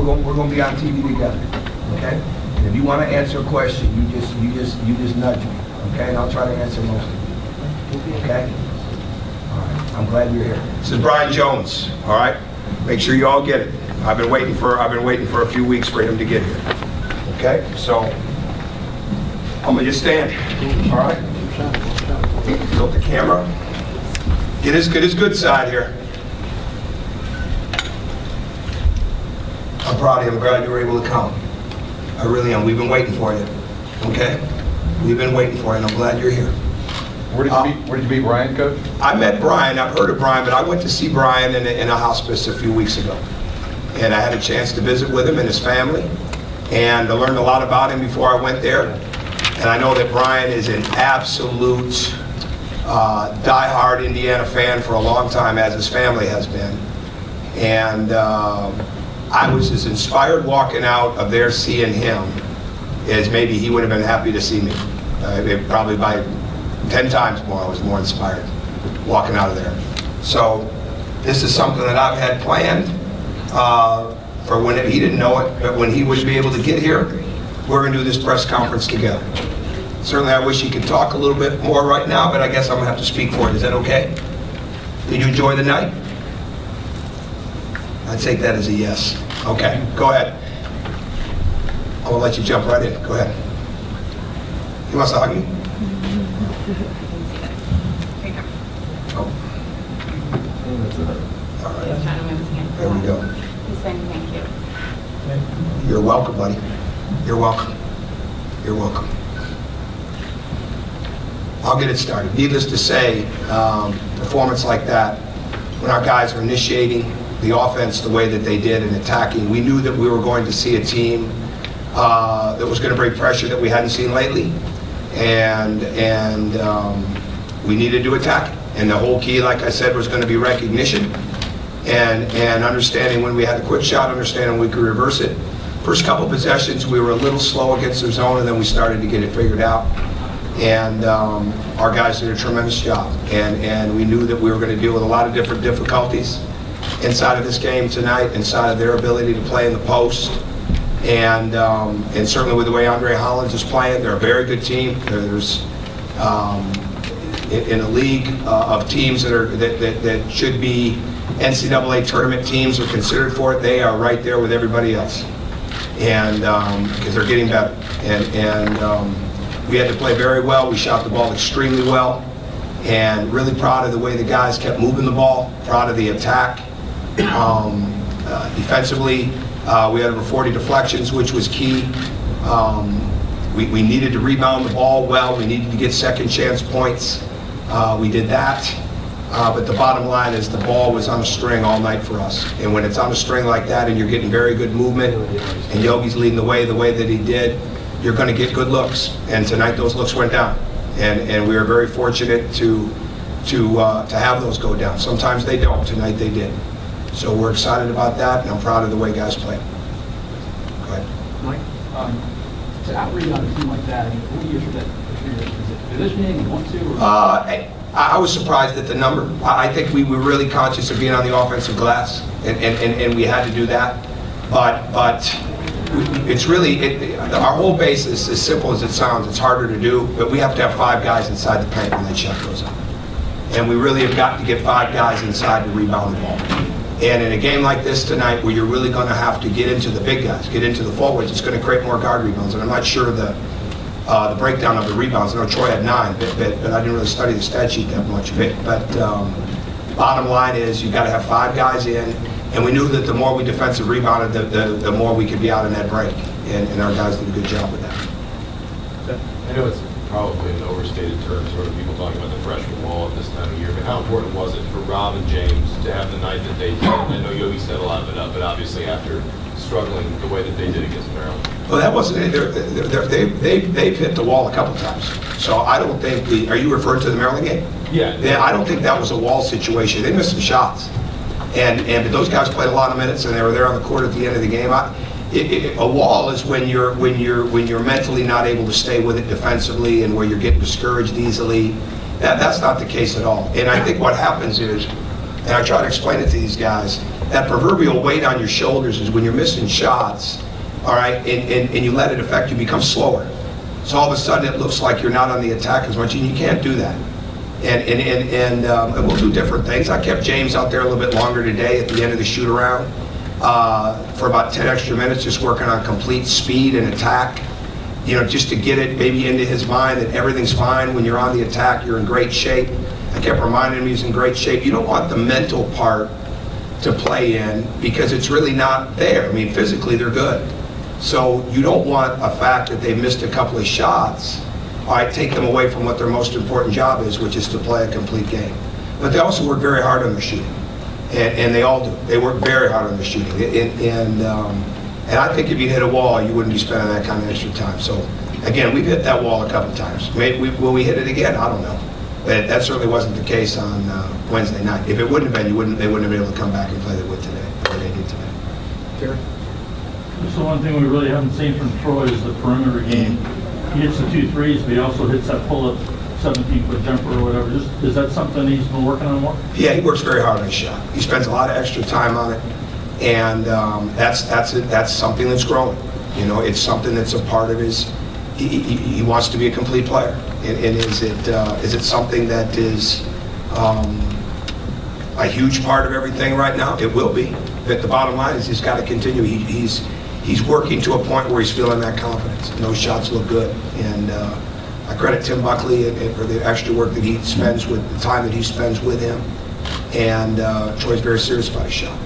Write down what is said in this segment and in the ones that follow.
we're gonna be on TV together, okay? And if you want to answer a question, you just nudge me, okay? And I'll try to answer most of them, okay? All right. I'm glad you're here. This is Brian Jones. All right. Make sure you all get it. I've been waiting for a few weeks for him to get here. Okay. So I'm gonna just stand. All right. Tilt the camera. Get his good side here. I'm proud of you. I'm glad you were able to come. I really am. We've been waiting for you. Okay? We've been waiting for you, and I'm glad you're here. Where did you meet Brian, Coach? I met Brian. I've heard of Brian, but I went to see Brian in a hospice a few weeks ago. And I had a chance to visit with him and his family. And I learned a lot about him before I went there. And I know that Brian is an absolute die-hard Indiana fan for a long time, as his family has been. And I was as inspired walking out of there seeing him as maybe he would have been happy to see me. Probably by 10 times more, I was more inspired walking out of there. So this is something that I've had planned for when he didn't know it, but when he would be able to get here, we're going to do this press conference together. Certainly I wish he could talk a little bit more right now, but I guess I'm going to have to speak for it. Is that okay? Did you enjoy the night? I take that as a yes. Okay, go ahead. I will let you jump right in. Go ahead. He wants to hug you? Oh. All right. There we go. He's saying thank you. You're welcome, buddy. You're welcome. You're welcome. I'll get it started. Needless to say, performance like that, when our guys are initiating the offense the way that they did and attacking, we knew that we were going to see a team that was going to bring pressure that we hadn't seen lately, and we needed to attack it. And the whole key, like I said, was going to be recognition and understanding when we had a quick shot, understanding we could reverse it. First couple possessions, we were a little slow against their zone, and then we started to get it figured out. And our guys did a tremendous job. And we knew that we were going to deal with a lot of different difficulties inside of this game tonight, inside of their ability to play in the post. And certainly with the way Andre Hollins is playing, they're a very good team. There's in a league of teams that should be NCAA tournament teams are considered for it, they are right there with everybody else. And because they're getting better. And we had to play very well. We shot the ball extremely well. And really proud of the way the guys kept moving the ball, proud of the attack. Defensively, we had over 40 deflections, which was key. We needed to rebound the ball well. We needed to get second chance points. We did that. But the bottom line is the ball was on a string all night for us. And when it's on a string like that and you're getting very good movement and Yogi's leading the way that he did, you're going to get good looks. And tonight those looks went down. And we were very fortunate to have those go down. Sometimes they don't. Tonight they did. So we're excited about that, and I'm proud of the way guys played. Go ahead. Mike, to out-rebound a team like that, I mean, what do you attribute that? Is it positioning, you want to? Or? I was surprised at the number. I think we were really conscious of being on the offensive glass, and we had to do that. But it's really, our whole base is as simple as it sounds. It's harder to do, but we have to have 5 guys inside the paint when that shot goes up. And we really have got to get 5 guys inside to rebound the ball. And in a game like this tonight, where you're really going to have to get into the big guys, get into the forwards, it's going to create more guard rebounds. And I'm not sure the breakdown of the rebounds. I know Troy had 9, but I didn't really study the stat sheet that much. But bottom line is you've got to have 5 guys in. And we knew that the more we defensive rebounded, the more we could be out in that break. And our guys did a good job with that. I know it's probably an overstated term, sort of people talking about the freshman wall at this time of year, but how important was it for Rob and James to have the night that they did? I know Yogi set a lot of it up, but obviously after struggling the way that they did against Maryland. Well, that wasn't it. They've hit the wall a couple times. So I don't think are you referring to the Maryland game? Yeah. I don't think that was a wall situation. They missed some shots. But those guys played a lot of minutes, and they were there on the court at the end of the game. A wall is when you're mentally not able to stay with it defensively, and where you're getting discouraged easily. That's not the case at all. And I think what happens is, and I try to explain it to these guys, that proverbial weight on your shoulders is when you're missing shots, all right, and you let it affect you, become slower. So all of a sudden it looks like you're not on the attack as much, and you can't do that. And we'll do different things. I kept James out there a little bit longer today at the end of the shoot around for about 10 extra minutes, just working on complete speed and attack. You know, just to get it maybe into his mind that everything's fine when you're on the attack, you're in great shape. I kept reminding him he's in great shape. You don't want the mental part to play in because it's really not there. I mean, physically they're good. So you don't want a fact that they missed a couple of shots, all right, take them away from what their most important job is, which is to play a complete game. But they also work very hard on their shooting, and they all do. They work very hard on their shooting. And I think if you hit a wall, you wouldn't be spending that kind of extra time. So, again, we've hit that wall a couple times. Will we hit it again? I don't know. But that certainly wasn't the case on Wednesday night. If it wouldn't have been, they wouldn't have been able to come back and play the wood today, the way they did today. Jerry? Just the one thing we really haven't seen from Troy is the perimeter game. He hits the 2 threes, but he also hits that pull-up 17-foot jumper or whatever. Is that something he's been working on more? Yeah, he works very hard on his shot. He spends a lot of extra time on it. And that's something that's growing. You know, it's something that's a part of his. He wants to be a complete player. And is it something that is a huge part of everything right now? It will be. But the bottom line is he's got to continue. He's working to a point where he's feeling that confidence. And those shots look good. And I credit Tim Buckley for the extra work that he spends with the time that he spends with him. And Troy's very serious about his shot.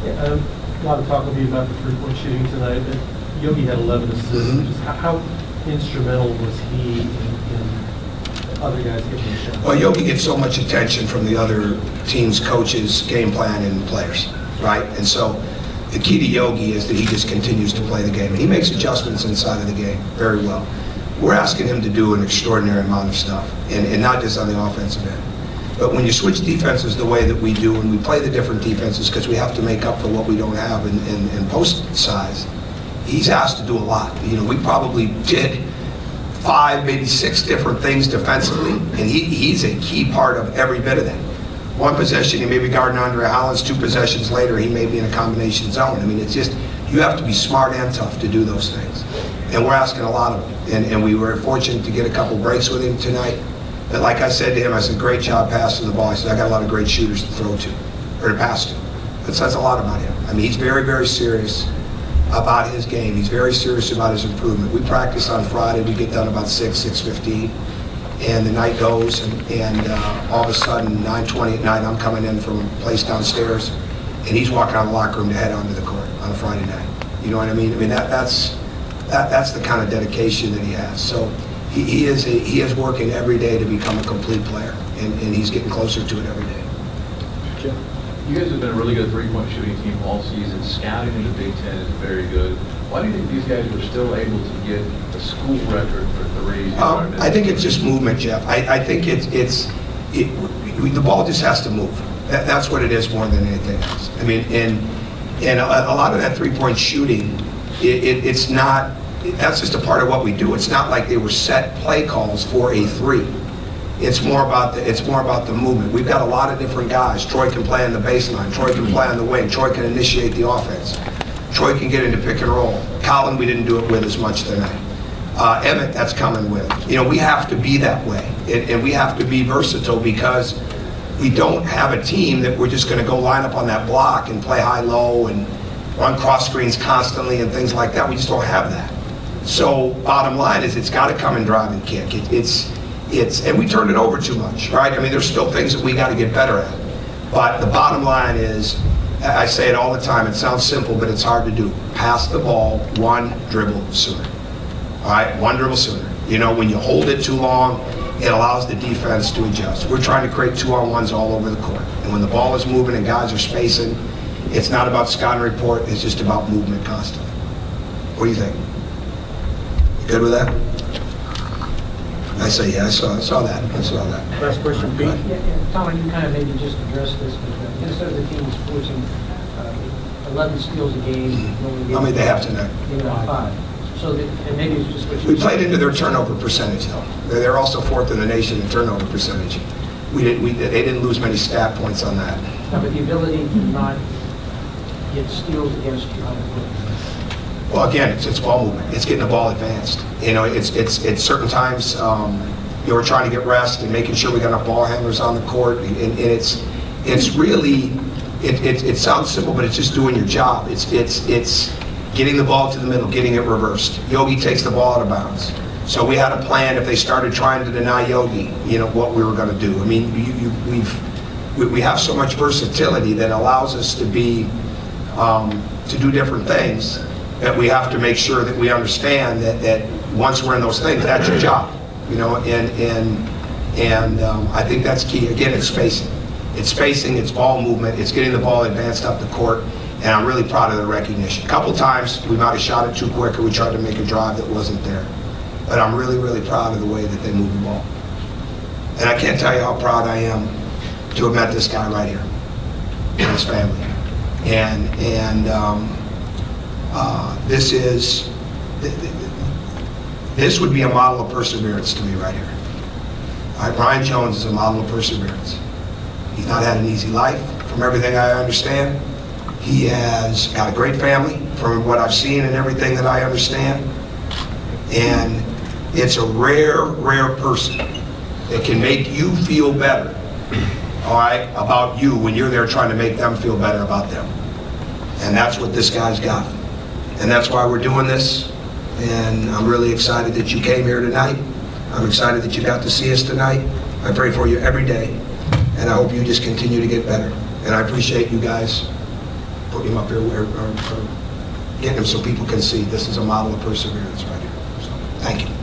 Yeah, a lot of talk will be about the three-point shooting tonight, but Yogi had 11 assists. Mm-hmm. Just how instrumental was he in other guys getting a shot? Well, Yogi gets so much attention from the other team's coaches, game plan, and players, right? And so the key to Yogi is that he just continues to play the game. And he makes adjustments inside of the game very well. We're asking him to do an extraordinary amount of stuff, and not just on the offensive end. But when you switch defenses the way that we do, and we play the different defenses because we have to make up for what we don't have in post size, he's asked to do a lot. You know, we probably did 5, maybe 6 different things defensively, and he's a key part of every bit of that. One possession, he may be guarding Andre Hollins. 2 possessions later, he may be in a combination zone. I mean, it's just, you have to be smart and tough to do those things. And we're asking a lot of him. And we were fortunate to get a couple breaks with him tonight. But like I said to him, I said, great job passing the ball. I said, I got a lot of great shooters to throw to, or to pass to. That says a lot about him. I mean, he's very, very serious about his game. He's very serious about his improvement. We practice on Friday. We get done about 6:15. And the night goes, and all of a sudden, 9:20 at night, I'm coming in from a place downstairs, and he's walking out of the locker room to head onto the court on a Friday night. You know what I mean? I mean, that's the kind of dedication that he has. So he is working every day to become a complete player, and he's getting closer to it every day. Jim? You guys have been a really good three-point shooting team all season. Scouting in the Big Ten is very good. Why do you think these guys were still able to get a school record for threes? I think it's just movement, Jeff. I think the ball just has to move. That's what it is more than anything else. I mean, and a lot of that three-point shooting, it's not. That's just a part of what we do. It's not like they were set play calls for a three. It's more about the movement. We've got a lot of different guys. Troy can play on the baseline. Troy can play on the wing. Troy can initiate the offense. Troy can get into pick and roll. Colin, we didn't do it with as much tonight. Emmett, that's coming with. You know, we have to be that way, and we have to be versatile because we don't have a team that we're just going to go line up on that block and play high-low and run cross screens constantly and things like that. We just don't have that. So bottom line is it's got to come and drive and kick. And we turned it over too much, right? I mean, there's still things that we got to get better at. But the bottom line is, I say it all the time, it sounds simple, but it's hard to do. Pass the ball one dribble sooner. All right, one dribble sooner. You know, when you hold it too long, it allows the defense to adjust. We're trying to create 2-on-1s all over the court. And when the ball is moving and guys are spacing, it's not about scout and report, it's just about movement constantly. What do you think? You good with that? I say, yeah, I saw that. Last question, Pete. Yeah, Tom, you kind of maybe just addressed this, but Minnesota team is forcing 11 steals a game. How many they have tonight? 5. So and maybe it's just what we played into their turnover percentage, though. They're also 4th in the nation in turnover percentage. they didn't lose many stat points on that. No, but the ability to not get steals against you on the foot. Well, again, it's ball movement. It's getting the ball advanced. You know, it's certain times, you know, we're trying to get rest and making sure we got enough ball handlers on the court. And it's really, it sounds simple, but it's just doing your job. It's getting the ball to the middle, getting it reversed. Yogi takes the ball out of bounds. So we had a plan if they started trying to deny Yogi, you know, what we were going to do. I mean, we have so much versatility that allows us to be, to do different things, that we have to make sure that we understand that once we're in those things, that's your job, you know, and I think that's key. Again, it's spacing. It's spacing, it's ball movement, it's getting the ball advanced up the court, and I'm really proud of the recognition. A couple times we might have shot it too quick or we tried to make a drive that wasn't there. But I'm really, really proud of the way that they move the ball. And I can't tell you how proud I am to have met this guy right here and his family. And this would be a model of perseverance to me right here. All right, Brian Jones is a model of perseverance. He's not had an easy life, from everything I understand. He has got a great family, from what I've seen and everything that I understand. And it's a rare, rare person that can make you feel better, all right, about you when you're there trying to make them feel better about them. And that's what this guy's got. And that's why we're doing this. And I'm really excited that you came here tonight. I'm excited that you got to see us tonight. I pray for you every day. And I hope you just continue to get better. And I appreciate you guys putting him up here, or getting him so people can see this is a model of perseverance right here. So, thank you.